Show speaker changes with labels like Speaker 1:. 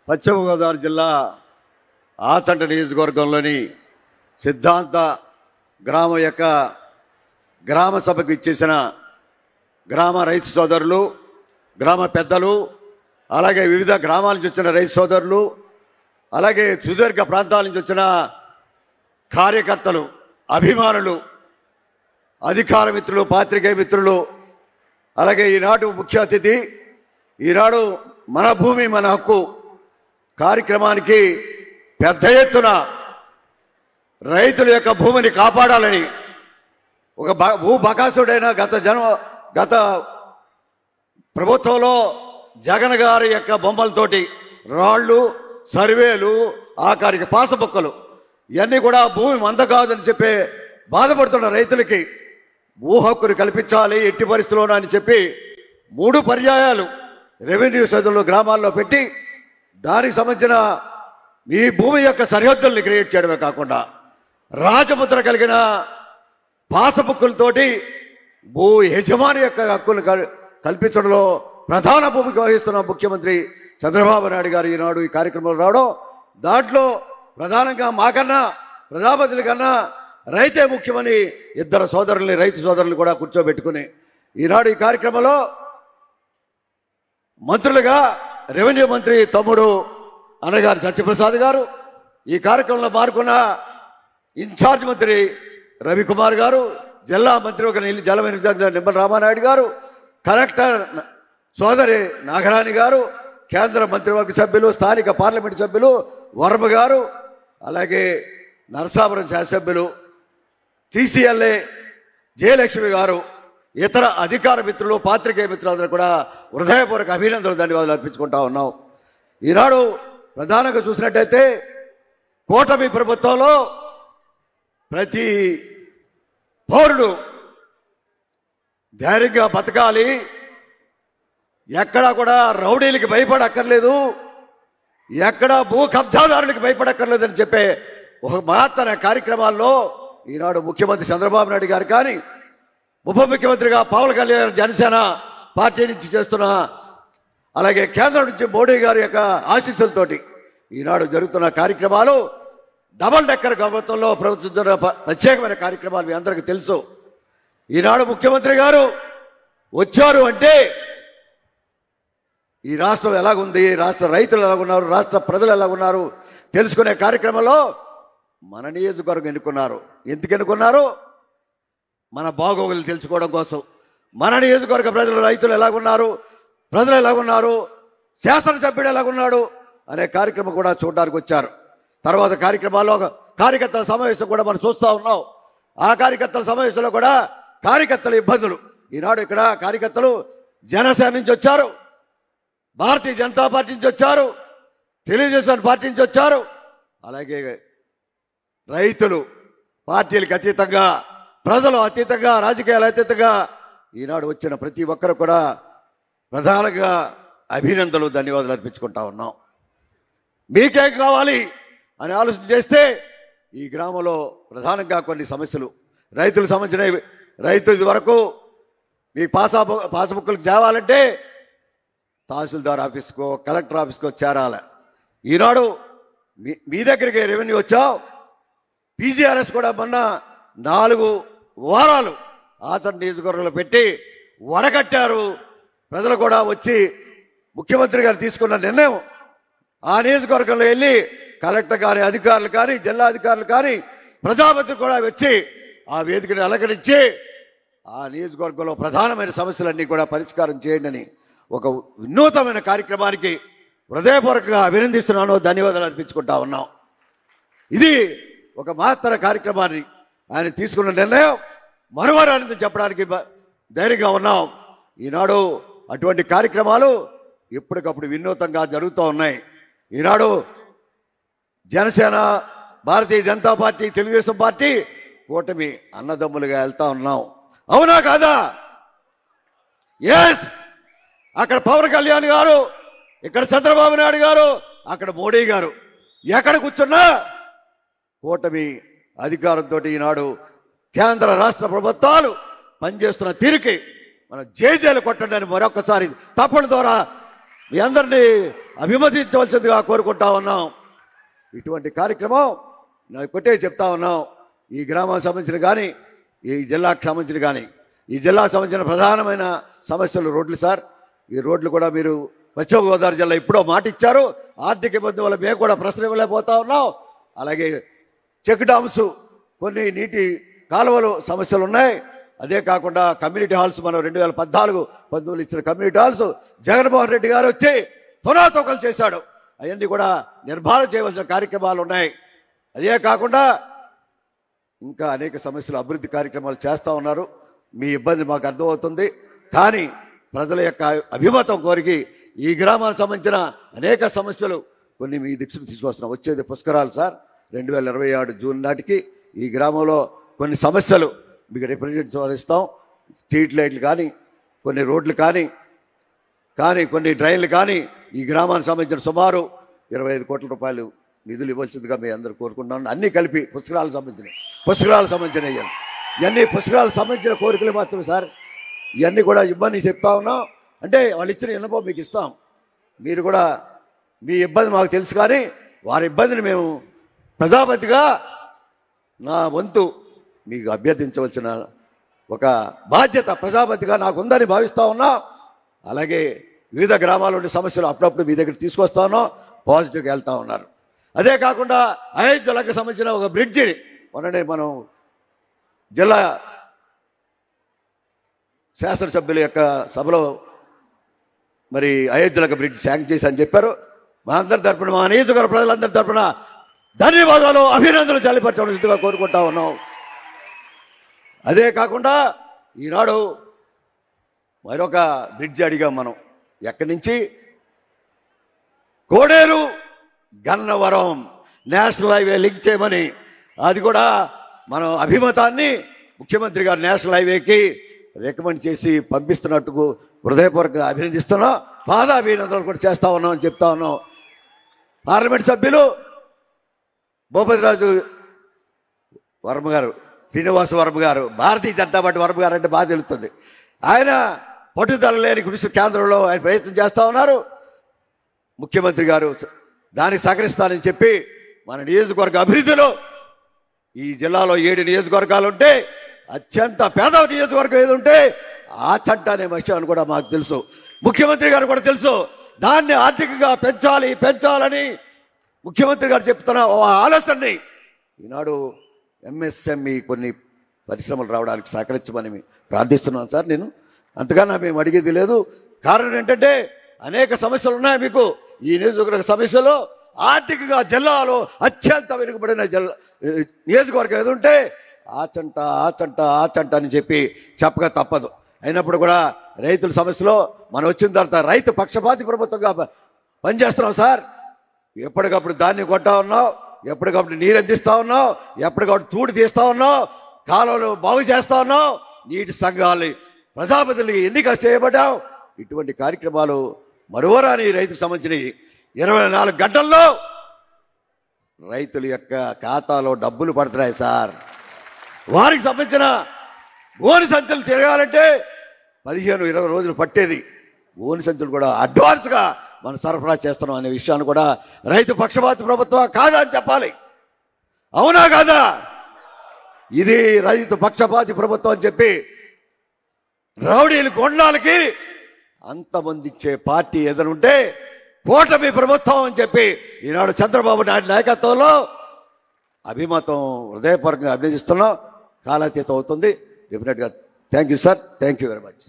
Speaker 1: పశ్చిమ గోదావరి జిల్లా ఆచంట నియోజకవర్గంలోని సిద్ధాంత గ్రామం యొక్క గ్రామ సభకు ఇచ్చేసిన గ్రామ రైతు సోదరులు, గ్రామ పెద్దలు, అలాగే వివిధ గ్రామాల నుంచి వచ్చిన రైతు సోదరులు, అలాగే సుదీర్ఘ ప్రాంతాల నుంచి వచ్చిన కార్యకర్తలు, అభిమానులు, అధికార మిత్రులు, పాత్రికేయ మిత్రులు, అలాగే ఈనాడు ముఖ్య అతిథి, ఈనాడు మన భూమి మన హక్కు కార్యక్రమానికి పెద్ద ఎత్తున రైతుల యొక్క భూమిని కాపాడాలని ఒక భూ బకాసుడైన గత ప్రభుత్వంలో జగన్ గారి యొక్క బొమ్మలతోటి రాళ్ళు, సర్వేలు, ఆఖరికి పాసబుక్కలు ఇవన్నీ కూడా భూమి మంద కాదని చెప్పి బాధపడుతున్న రైతులకి భూ హక్కును కల్పించాలి ఎట్టి పరిస్థితుల్లోనూ అని చెప్పి 3 పర్యాయాలు రెవెన్యూ సదులు గ్రామాల్లో పెట్టి దానికి సంబంధించిన ఈ భూమి యొక్క సరిహద్దుల్ని క్రియేట్ చేయడమే కాకుండా రాజముద్ర కలిగిన పాసబుక్కులతోటి భూ యజమాని యొక్క హక్కులు కల్పించడంలో ప్రధాన భూమిక వహిస్తున్న ముఖ్యమంత్రి చంద్రబాబు నాయుడు గారు ఈనాడు ఈ కార్యక్రమంలో రావడం, దాంట్లో ప్రధానంగా మాకన్నా ప్రజాపతుల కన్నా రైతే ముఖ్యమని ఇద్దరు సోదరుల్ని, రైతు సోదరులు కూడా కూర్చోబెట్టుకుని ఈనాడు ఈ కార్యక్రమంలో మంత్రులుగా రెవెన్యూ మంత్రి తమ్ముడు అన్నగారు సత్యప్రసాద్ గారు, ఈ కార్యక్రమంలో పాల్గొన్న ఇన్ఛార్జ్ మంత్రి రవికుమార్ గారు, జిల్లా మంత్రి ఒక జలవనరుల నిమ్మల రామానాయుడు గారు, కలెక్టర్ సోదరి నాగరాణి గారు, కేంద్ర మంత్రివర్గ సభ్యులు, స్థానిక పార్లమెంటు సభ్యులు వర్మ గారు, అలాగే నరసాపురం శాసనసభ్యులు TCLA జయలక్ష్మి గారు, ఇతర అధికార మిత్రులు, పాత్రికేయ మిత్రులందరూ కూడా హృదయపూర్వక అభినందనలు, ధన్యవాదాలు అర్పించుకుంటా ఉన్నాం. ఈనాడు ప్రధానంగా చూసినట్టయితే కూటమి ప్రభుత్వంలో ప్రతి పౌరుడు ధైర్యంగా బతకాలి, ఎక్కడా కూడా రౌడీలకి భయపడక్కర్లేదు, ఎక్కడా భూ కబ్జాదారులకి భయపడక్కర్లేదని చెప్పే ఒక మహత్తర కార్యక్రమాల్లో ఈనాడు ముఖ్యమంత్రి చంద్రబాబు నాయుడు గారు కానీ, ఉప ముఖ్యమంత్రిగా పవన్ కళ్యాణ్ జనసేన పార్టీ నుంచి చేస్తున్న, అలాగే కేంద్రం నుంచి మోడీ గారి యొక్క ఆశీస్సులతోటి ఈనాడు జరుగుతున్న కార్యక్రమాలు డబల్ డెక్కర్ ప్రభుత్వంలో ప్రభుత్వం ప్రత్యేకమైన కార్యక్రమాలు మీ అందరికీ తెలుసు. ఈనాడు ముఖ్యమంత్రి గారు వచ్చారు అంటే ఈ రాష్ట్రం ఎలాగుంది, రాష్ట్ర రైతులు ఎలాగున్నారు, రాష్ట్ర ప్రజలు ఎలాగున్నారు తెలుసుకునే కార్యక్రమంలో మన నియోజకవర్గం ఎన్నుకున్నారు. ఎందుకు ఎన్నుకున్నారు? మన బాగోగులు తెలుసుకోవడం కోసం. మన నియోజకవర్గ ప్రజలు, రైతులు ఎలాగున్నారు, ప్రజలు ఎలాగున్నారు, శాసనసభ్యుడు ఎలాగున్నాడు అనే కార్యక్రమం కూడా చూడడానికి వచ్చారు. తర్వాత కార్యక్రమాల్లో కార్యకర్తల సమావేశం కూడా మనం చూస్తూ ఉన్నాం. ఆ కార్యకర్తల సమావేశంలో కూడా కార్యకర్తల ఇబ్బందులు. ఈనాడు ఇక్కడ కార్యకర్తలు జనసేన నుంచి వచ్చారు, భారతీయ జనతా పార్టీ నుంచి వచ్చారు, తెలుగుదేశం పార్టీ నుంచి వచ్చారు, అలాగే రైతులు పార్టీలకు అతీతంగా, ప్రజలు అతీతంగా, రాజకీయాలు అతీతంగా ఈనాడు వచ్చిన ప్రతి ఒక్కరు కూడా ప్రధానంగా అభినందనలు, ధన్యవాదాలు అర్పించుకుంటా ఉన్నాం. మీకేం కావాలి అని ఆలోచన చేస్తే ఈ గ్రామంలో ప్రధానంగా కొన్ని సమస్యలు, రైతులకు సంబంధించిన రైతు వరకు మీ పాస్బుక్లకు చేరాలంటే తహసీల్దార్ ఆఫీస్కో, కలెక్టర్ ఆఫీస్కో చేరాలి. ఈనాడు మీ దగ్గరికి రెవెన్యూ వచ్చావు, PGRS కూడా మొన్న 4 వారాలు ఆచరణ నియోజకవర్గంలో పెట్టి వడగట్టారు. ప్రజలు కూడా వచ్చి ముఖ్యమంత్రి గారు తీసుకున్న నిర్ణయం ఆ నియోజకవర్గంలో వెళ్ళి కలెక్టర్ గారి అధికారులు కానీ, జిల్లా అధికారులు కానీ, ప్రజాపతి కూడా వచ్చి ఆ వేదికను అలంకరించి ఆ నియోజకవర్గంలో ప్రధానమైన సమస్యలన్నీ కూడా పరిష్కారం చేయండి అని ఒక వినూతమైన కార్యక్రమానికి హృదయపూర్వకంగా అభినందిస్తున్నాను, ధన్యవాదాలు అర్పించుకుంటా ఉన్నాం. ఇది ఒక మహత్తర కార్యక్రమాన్ని ఆయన తీసుకున్న నిర్ణయం మరువరానిదని చెప్పడానికి ధైర్యంగా ఉన్నాం. ఈనాడు అటువంటి కార్యక్రమాలు ఎప్పటికప్పుడు వినూతంగా జరుగుతూ ఉన్నాయి. ఈనాడు జనసేన, భారతీయ జనతా పార్టీ, తెలుగుదేశం పార్టీ కూటమి అన్నదమ్ములుగా వెళ్తా ఉన్నాం. అవునా కాదా? ఎస్. అక్కడ పవన్ కళ్యాణ్ గారు, ఇక్కడ చంద్రబాబు నాయుడు గారు, అక్కడ మోడీ గారు, ఎక్కడ కూర్చున్నా కూటమి అధికారంతో ఈనాడు కేంద్ర రాష్ట్ర ప్రభుత్వాలు పనిచేస్తున్న తీరుకి మనం జేజేలు కొట్టండి మరొకసారి తప్పని ద్వారా మీ అందరినీ అభిమతించవలసిందిగా కోరుకుంటా ఉన్నాం. ఇటువంటి కార్యక్రమం నాకు కొట్టే చెప్తా ఉన్నాం. ఈ గ్రామానికి సంబంధించిన కానీ ఈ జిల్లాకు సంబంధించిన కానీ ఈ జిల్లాకు సంబంధించిన ప్రధానమైన సమస్యలు రోడ్లు సార్. ఈ రోడ్లు కూడా మీరు పశ్చిమ గోదావరి జిల్లా ఇప్పుడో మాట ఇచ్చారు. ఆర్థిక ఇబ్బంది వల్ల మేము కూడా ప్రశ్న ఇవ్వలేకపోతా ఉన్నాం. అలాగే చెక్ డామ్స్ కొన్ని నీటి కాలువలు సమస్యలు ఉన్నాయి. అదే కాకుండా కమ్యూనిటీ హాల్స్ మనం 2014-19 ఇచ్చిన కమ్యూనిటీ హాల్స్ జగన్మోహన్ రెడ్డి గారు వచ్చి తొనాతోకలు చేశాడు. అవన్నీ కూడా నిర్మాణం చేయవలసిన కార్యక్రమాలు ఉన్నాయి. అదే కాకుండా ఇంకా అనేక సమస్యలు అభివృద్ధి కార్యక్రమాలు చేస్తూ ఉన్నారు. మీ ఇబ్బంది మాకు అర్థమవుతుంది. కానీ ప్రజల యొక్క అభిమతం కోరికి ఈ గ్రామానికి సంబంధించిన అనేక సమస్యలు కొన్ని మీ దృష్టికి తీసుకొస్తున్నాం. వచ్చేది పుష్కరాలు సార్. 2027 జూన్ నాటికి ఈ గ్రామంలో కొన్ని సమస్యలు మీకు రిప్రజెంటేషన్ ఇస్తాం. స్ట్రీట్ లైట్లు కానీ కొన్ని రోడ్లు కానీ కొన్ని డ్రైన్లు కానీ ఈ గ్రామానికి సంబంధించిన సుమారు 25 కోట్ల రూపాయలు నిధులు ఇవ్వాల్సిందిగా మీ అందరూ కోరుకుంటున్నాను. అన్నీ కలిపి పుష్కరాలకు సంబంధించిన ఇవన్నీ పుష్కరాలకు సంబంధించిన కోరికలు మాత్రమే సార్. ఇవన్నీ కూడా ఇబ్బంది చెప్తా ఉన్నాం. అంటే వాళ్ళు ఇచ్చిన విన్నపం మీకు ఇస్తాం. మీరు కూడా మీ ఇబ్బంది మాకు తెలుసు. కానీ వారి ఇబ్బందిని మేము ప్రజాపతిగా నా వంతు మీకు అభ్యర్థించవలసిన ఒక బాధ్యత ప్రజాపతిగా నాకు ఉందని భావిస్తూ ఉన్నా. అలాగే వివిధ గ్రామాల ఉండే సమస్యలు అప్పుడప్పుడు మీ దగ్గర తీసుకొస్తా ఉన్నాం. పాజిటివ్గా వెళ్తూ ఉన్నారు. అదే కాకుండా అయోధ్యలకు సంబంధించిన ఒక బ్రిడ్జి మొన్ననే మనం జిల్లా శాసనసభ్యుల యొక్క సభలో మరి అయోధ్యలకు బ్రిడ్జ్ శాంక్షన్ చేసి అని చెప్పారు. మా అందరి తరపున మా నియోజకవర్గ ప్రజలందరి తరపున ధన్యవాదాలు అభినందనలు తెలియపరచవలసిందిగా కోరుకుంటా ఉన్నాం. అదే కాకుండా ఈనాడు మరొక బ్రిడ్జ్ అడిగాం మనం. ఎక్కడి నుంచి Koderu Gannavaram national highway link చేయమని. అది కూడా మనం అభిమతాన్ని ముఖ్యమంత్రి గారు నేషనల్ హైవేకి రికమెండ్ చేసి పంపిస్తున్నట్టుకు హృదయపూర్వకంగా అభినందిస్తున్నాం. పాదాభినందనలు కూడా చేస్తా ఉన్నాం అని చెప్తా ఉన్నాం. పార్లమెంట్ సభ్యులు భూపతిరాజు వర్మ గారు, శ్రీనివాస వర్మ గారు, భారతీయ జనతా పార్టీ వర్మ గారు అంటే బాగా తెలుస్తుంది. ఆయన పట్టుదల లేని కృషి కేంద్రంలో ఆయన ప్రయత్నం చేస్తూ ఉన్నారు. ముఖ్యమంత్రి గారు దానికి సహకరిస్తానని చెప్పి మన నియోజకవర్గ అభివృద్ధిలో ఈ జిల్లాలో 7 నియోజకవర్గాలు ఉంటే అత్యంత పేద నియోజకవర్గం ఏది ఉంటే ఆ చట్ట అనే విషయాన్ని కూడా మాకు తెలుసు. ముఖ్యమంత్రి గారు కూడా తెలుసు. దాన్ని ఆర్థికంగా పెంచాలని ముఖ్యమంత్రి గారు చెప్తున్న ఆలోచనని ఈనాడు ఎంఎస్ఎంఈ కొన్ని పరిశ్రమలు రావడానికి సహకరించమని ప్రార్థిస్తున్నాను సార్. నేను అంతకన్నా మేము అడిగేది లేదు. కారణం ఏంటంటే అనేక సమస్యలు ఉన్నాయి మీకు. ఈ నియోజకవర్గ సమస్యలు ఆర్థికంగా జిల్లాలో అత్యంత వెనుకబడిన నియోజకవర్గం ఏది ఉంటే ఆ చంట అని చెప్పి చెప్పక తప్పదు. అయినప్పుడు కూడా రైతుల సమస్యలో మనం వచ్చిన తర్వాత రైతు పక్షపాతి ప్రభుత్వంగా పనిచేస్తున్నాం సార్. ఎప్పటికప్పుడు ధాన్యం కొంటా ఉన్నాం, ఎప్పటికప్పుడు నీరు అందిస్తా ఉన్నాం, ఎప్పటికప్పుడు తూడు తీస్తా ఉన్నాం, కాలువలు బాగు చేస్తా ఉన్నాం, నీటి సంఘాలు ప్రజాపతిని ఎన్నిక చేయబడ్డాం. ఇటువంటి కార్యక్రమాలు మరువరాని రైతుకు సంబంధించి 24 గంటల్లో రైతుల యొక్క ఖాతాలో డబ్బులు పడుతున్నాయి సార్. వారికి సంబంధించిన గోని సంచులు తిరగాలంటే 15-20 రోజులు పట్టేది. గోని సంచులు కూడా అడ్వాన్స్గా మనం సరఫరా చేస్తున్నాం అనే విషయాన్ని కూడా రైతు పక్షపాతి ప్రభుత్వం కాదా అని చెప్పాలి. అవునా కాదా? ఇది రైతు పక్షపాతి ప్రభుత్వం అని చెప్పి రౌడీలు కొండాలకి అంతమందిచ్చే పార్టీ ఏదనుంటే కూటమి ప్రభుత్వం అని చెప్పి ఈనాడు చంద్రబాబు నాయుడు నాయకత్వంలో అభిమతం హృదయపూర్వకంగా అభినందిస్తున్నాం. కాలాతీతం అవుతుంది డెఫినెట్గా. Thank you sir. Thank you very much.